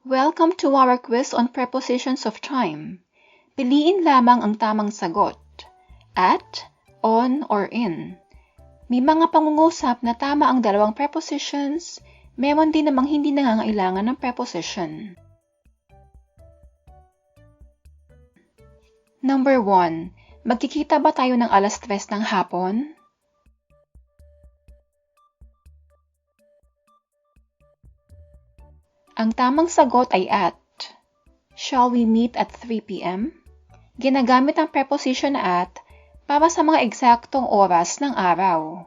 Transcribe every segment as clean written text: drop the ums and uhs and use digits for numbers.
Welcome to our quiz on prepositions of time. Piliin lamang ang tamang sagot. At, on, or in. May mga pangungusap na tama ang dalawang prepositions, meron din namang hindi nangangailangan ng preposition. Number 1. Magkikita ba tayo ng 3:00 ng hapon? Ang tamang sagot ay at. Shall we meet at 3 p.m.? Ginagamit ang preposition na at para sa mga eksaktong oras ng araw.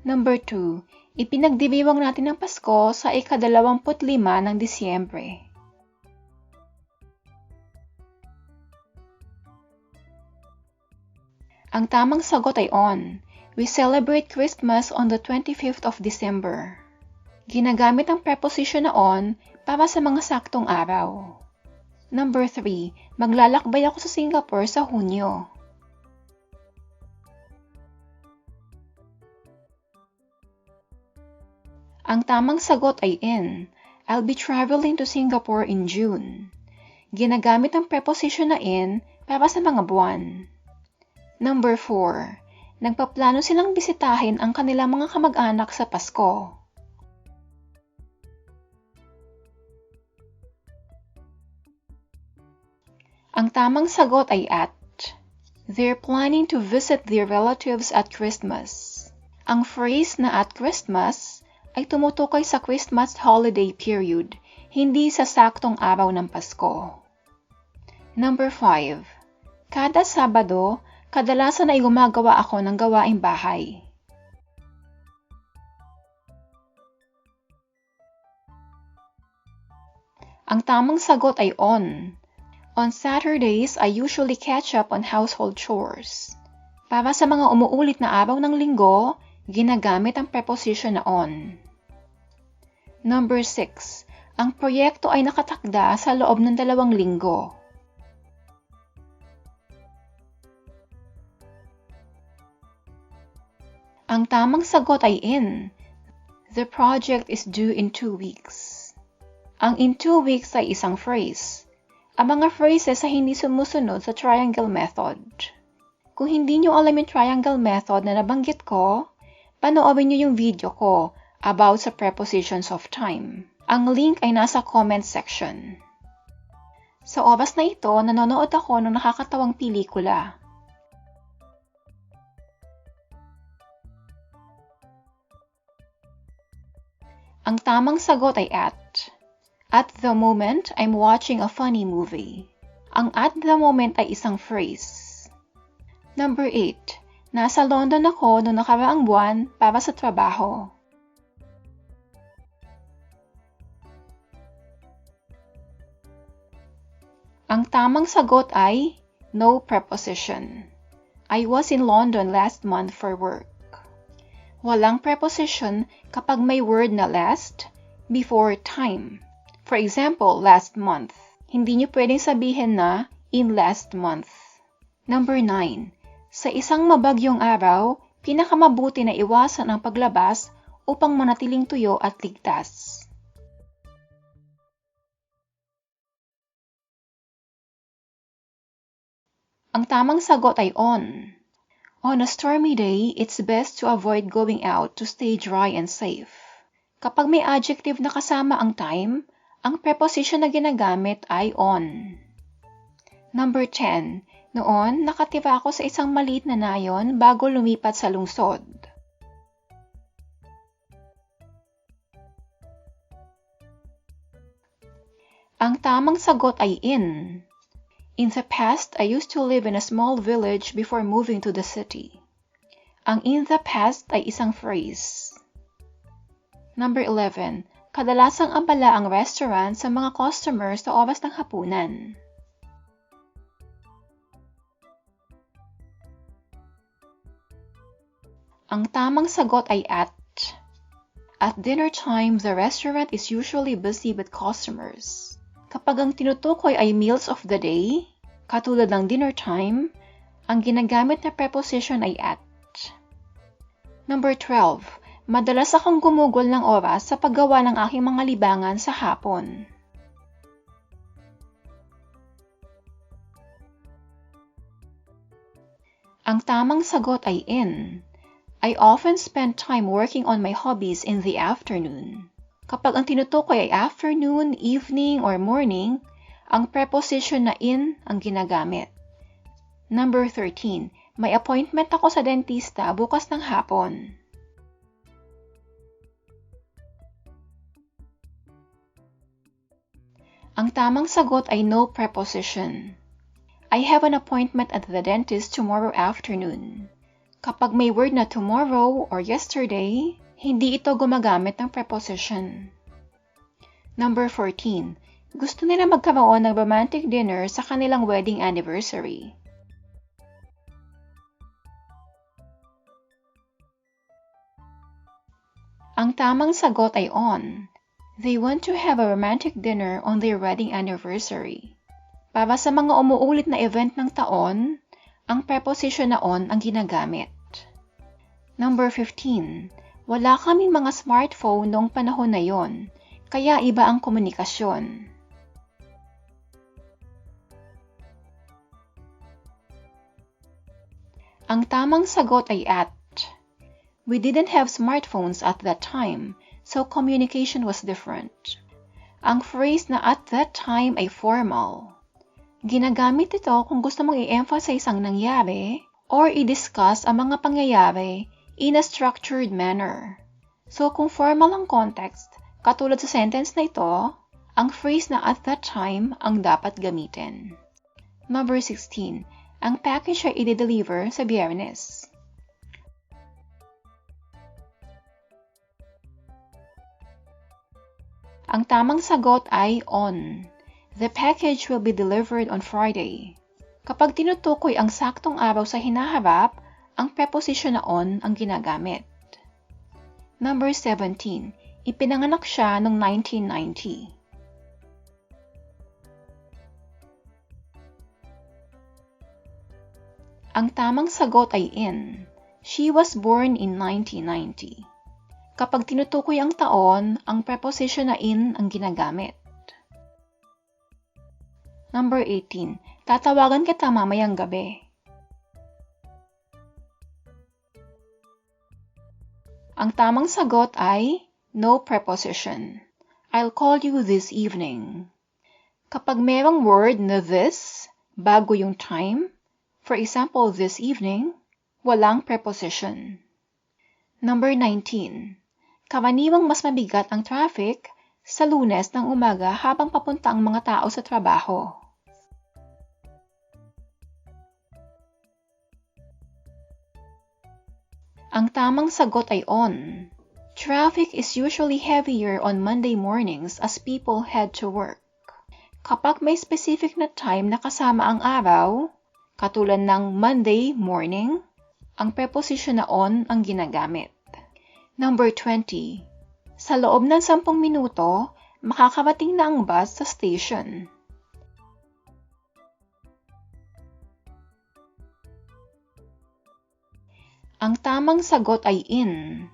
Number 2. Ipinagdiriwang natin ang Pasko sa ika-25 ng Disyembre. Ang tamang sagot ay on. We celebrate Christmas on the 25th of December. Ginagamit ang preposition na on para sa mga saktong araw. Number 3. Maglalakbay ako sa Singapore sa Hunyo. Ang tamang sagot ay in. I'll be traveling to Singapore in June. Ginagamit ang preposition na in para sa mga buwan. Number 4. Nagpaplano silang bisitahin ang kanilang mga kamag-anak sa Pasko. Ang tamang sagot ay at. They're planning to visit their relatives at Christmas. Ang phrase na at Christmas ay tumutukoy sa Christmas holiday period, hindi sa saktong araw ng Pasko. Number 5. Kada Sabado, kadalasan ay gumagawa ako ng gawaing bahay. Ang tamang sagot ay on. On Saturdays, I usually catch up on household chores. Para sa mga umuulit na araw ng linggo, ginagamit ang preposition na on. Number 6. Ang proyekto ay nakatakda sa loob ng 2 linggo. Ang tamang sagot ay in. The project is due in 2 weeks. Ang in 2 weeks ay isang phrase. Ang mga phrases ay hindi sumusunod sa triangle method. Kung hindi nyo alam yung triangle method na nabanggit ko, panoorin nyo yung video ko about sa prepositions of time. Ang link ay nasa comment section. Sa oras na ito, nanonood ako ng nakakatawang pelikula. Ang tamang sagot ay at. At the moment, I'm watching a funny movie. Ang at the moment ay isang phrase. Number 8. Nasa London ako noong nakaraang buwan para sa trabaho. Ang tamang sagot ay no preposition. I was in London last month for work. Walang preposition kapag may word na last before time. For example, last month. Hindi nyo pwedeng sabihin na in last month. Number 9. Sa isang mabagyong araw, pinakamabuti na iwasan ang paglabas upang manatiling tuyo at ligtas. Ang tamang sagot ay on. On a stormy day, it's best to avoid going out to stay dry and safe. Kapag may adjective na kasama ang time, ang preposition na ginagamit ay on. Number 10. Noon, nakatira ako sa isang maliit na nayon bago lumipat sa lungsod. Ang tamang sagot ay in. In the past, I used to live in a small village before moving to the city. Ang in the past ay isang phrase. Number 11. Kadalasang abala ang restaurant sa mga customers sa oras ng hapunan. Ang tamang sagot ay at. At dinner time, the restaurant is usually busy with customers. Kapag ang tinutukoy ay meals of the day, katulad ng dinner time, ang ginagamit na preposition ay at. Number 12. Madalas akong gumugol ng oras sa paggawa ng aking mga libangan sa hapon. Ang tamang sagot ay in. I often spend time working on my hobbies in the afternoon. Kapag ang tinutukoy ay afternoon, evening, or morning, ang preposition na in ang ginagamit. Number 13. May appointment ako sa dentista bukas ng hapon. Ang tamang sagot ay no preposition. I have an appointment at the dentist tomorrow afternoon. Kapag may word na tomorrow or yesterday, hindi ito gumagamit ng preposition. Number 14. Gusto nila magkaroon ng romantic dinner sa kanilang wedding anniversary. Ang tamang sagot ay on. They want to have a romantic dinner on their wedding anniversary. Para sa mga umuulit na event ng taon, ang preposition na on ang ginagamit. Number 15. Wala kaming mga smartphone noong panahon na yon, kaya iba ang komunikasyon. Ang tamang sagot ay at. We didn't have smartphones at that time, so communication was different. Ang phrase na at that time ay formal. Ginagamit ito kung gusto mong i-emphasize ang nangyari or i-discuss ang mga pangyayari in a structured manner. So kung formal ang context, katulad sa sentence na ito, ang phrase na at that time ang dapat gamitin. Number 16. Ang package ay i-deliver sa Biyernes. Ang tamang sagot ay on. The package will be delivered on Friday. Kapag tinutukoy ang saktong araw sa hinaharap, ang preposition na on ang ginagamit. Number 17. Ipinanganak siya noong 1990. Ang tamang sagot ay in. She was born in 1990. Kapag tinutukoy ang taon, ang preposition na in ang ginagamit. Number 18. Tatawagan kita mamayang gabi. Ang tamang sagot ay no preposition. I'll call you this evening. Kapag merong word na this, bago yung time, for example, this evening, walang preposition. Number 19. Karaniwang mas mabigat ang traffic sa Lunes ng umaga habang papunta ang mga tao sa trabaho. Ang tamang sagot ay on. Traffic is usually heavier on Monday mornings as people head to work. Kapag may specific na time na kasama ang araw, katulad ng Monday morning, ang preposition na on ang ginagamit. Number 20. Sa loob ng 10 minuto, makakarating na ang bus sa station. Ang tamang sagot ay in.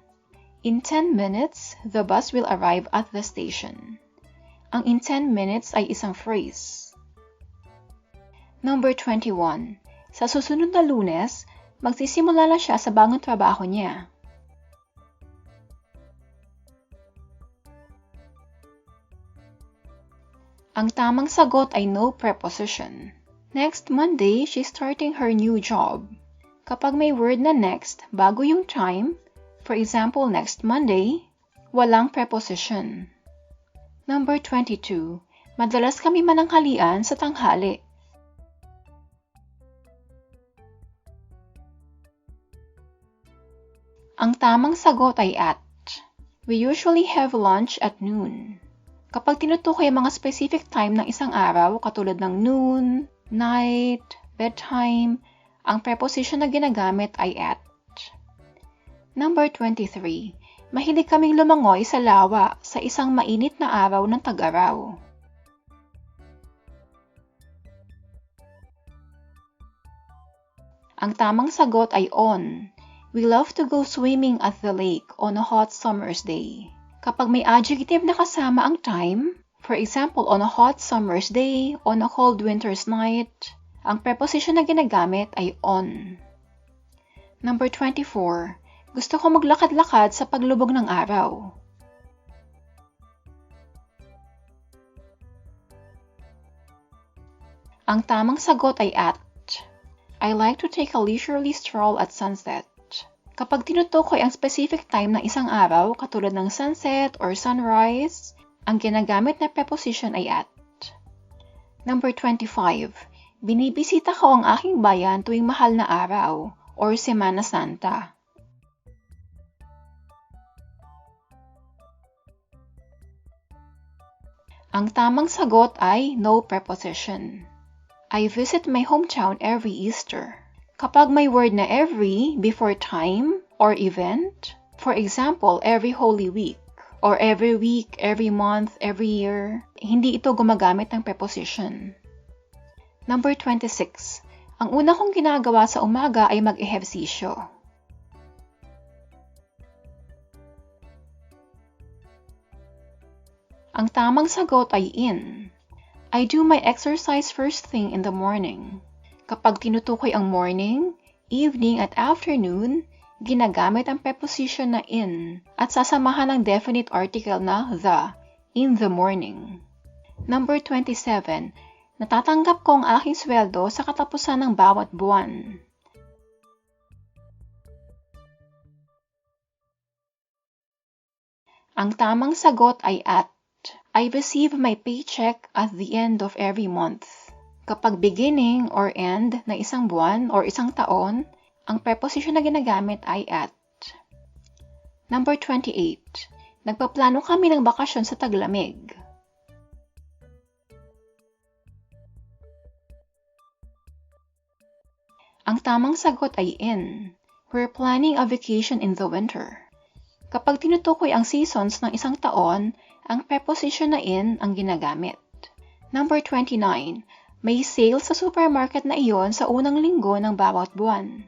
In 10 minutes, the bus will arrive at the station. Ang in 10 minutes ay isang phrase. Number 21. Sa susunod na Lunes, magsisimula na siya sa bagong trabaho niya. Ang tamang sagot ay no preposition. Next Monday, she's starting her new job. Kapag may word na next bago yung time, for example, next Monday, walang preposition. Number 22. Madalas kami mananghalian sa tanghali. Ang tamang sagot ay at. We usually have lunch at noon. Kapag tinutukoy ang mga specific time ng isang araw, katulad ng noon, night, bedtime, ang preposition na ginagamit ay at. Number 23. Mahilig kaming lumangoy sa lawa sa isang mainit na araw ng tag-araw. Ang tamang sagot ay on. We love to go swimming at the lake on a hot summer's day. Kapag may adjective na kasama ang time, for example, on a hot summer's day, on a cold winter's night, ang preposition na ginagamit ay on. Number 24. Gusto ko maglakad-lakad sa paglubog ng araw. Ang tamang sagot ay at. I like to take a leisurely stroll at sunset. Kapag tinutukoy ang specific time ng isang araw, katulad ng sunset or sunrise, ang ginagamit na preposition ay at. Number 25. Binibisita ko ang aking bayan tuwing mahal na araw or Semana Santa. Ang tamang sagot ay no preposition. I visit my hometown every Easter. Kapag may word na every before time or event, for example, every Holy Week, or every week, every month, every year, hindi ito gumagamit ng preposition. Number 26. Ang una kong ginagawa sa umaga ay mag-ehersisyo. Ang tamang sagot ay in. I do my exercise first thing in the morning. Kapag tinutukoy ang morning, evening at afternoon, ginagamit ang preposition na in at sasamahan ng definite article na the, in the morning. Number 27. Natatanggap ko ang aking sweldo sa katapusan ng bawat buwan. Ang tamang sagot ay at. I receive my paycheck at the end of every month. Kapag beginning or end na isang buwan or isang taon, ang preposition na ginagamit ay at. Number 28. Nagpaplano kami ng bakasyon sa taglamig. Ang tamang sagot ay in. We're planning a vacation in the winter. Kapag tinutukoy ang seasons ng isang taon, ang preposition na in ang ginagamit. Number 29. May sale sa supermarket na iyon sa unang linggo ng bawat buwan.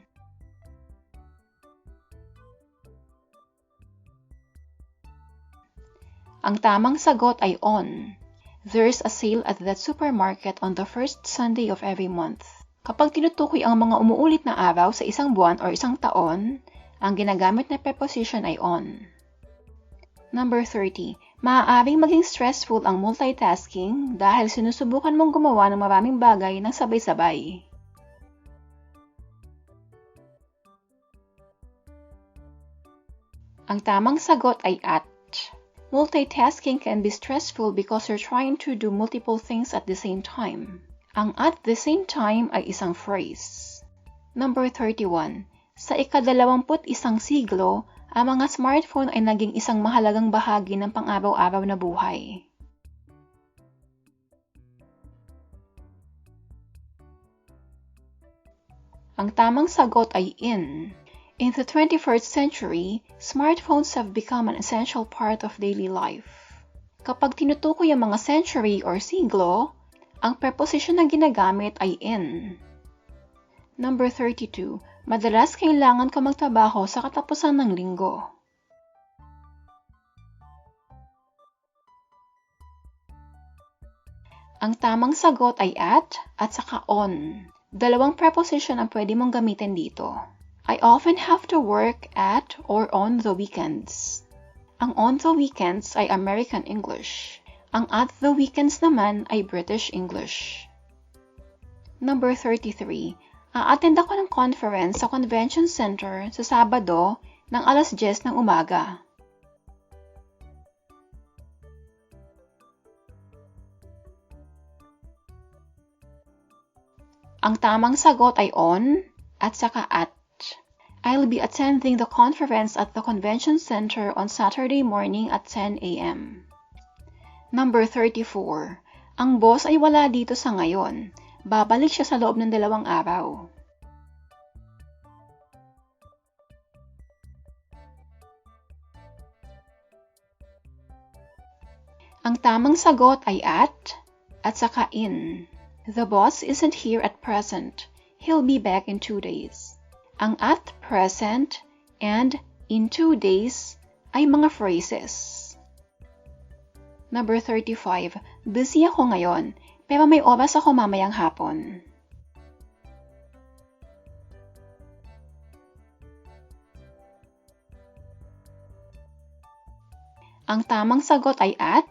Ang tamang sagot ay on. There's a sale at that supermarket on the first Sunday of every month. Kapag tinutukoy ang mga umuulit na araw sa isang buwan o isang taon, ang ginagamit na preposition ay on. Number 30. Maaaring maging stressful ang multitasking dahil sinusubukan mong gumawa ng maraming bagay ng sabay-sabay. Ang tamang sagot ay at. Multitasking can be stressful because you're trying to do multiple things at the same time. Ang at the same time ay isang phrase. Number 31. Sa ika-21 siglo, ang mga smartphone ay naging isang mahalagang bahagi ng pang-araw-araw na buhay. Ang tamang sagot ay in. In the 21st century, smartphones have become an essential part of daily life. Kapag tinutukoy ang mga century or siglo, ang preposition na ginagamit ay in. Number 32. Madalas kailangan ko magtrabaho sa katapusan ng linggo. Ang tamang sagot ay at saka on. Dalawang preposition ang pwede mong gamitin dito. I often have to work at or on the weekends. Ang on the weekends ay American English. Ang at the weekends naman ay British English. Number 33. A-attend ako ng conference sa Convention Center sa Sabado ng alas 10 ng umaga. Ang tamang sagot ay on at saka at. I'll be attending the conference at the Convention Center on Saturday morning at 10 a.m. Number 34. Ang boss ay wala dito sa ngayon. Babalik siya sa loob ng 2 araw. Ang tamang sagot ay at saka in. The boss isn't here at present. He'll be back in 2 days. Ang at present and in 2 days ay mga phrases. Number 35. Busy ako ngayon, pero may oras ako mamayang hapon. Ang tamang sagot ay at.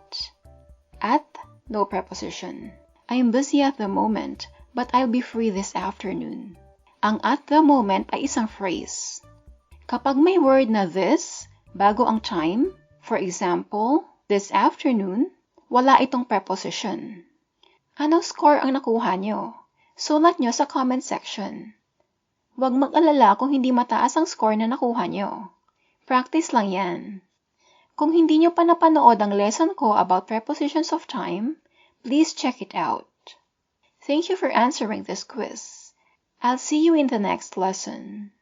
At, no preposition. I'm busy at the moment, but I'll be free this afternoon. Ang at the moment ay isang phrase. Kapag may word na this, bago ang time, for example, this afternoon, wala itong preposition. Anong score ang nakuha nyo? Sulat nyo sa comment section. Huwag mag-alala kung hindi mataas ang score na nakuha nyo. Practice lang yan. Kung hindi nyo pa napanood ang lesson ko about prepositions of time, please check it out. Thank you for answering this quiz. I'll see you in the next lesson.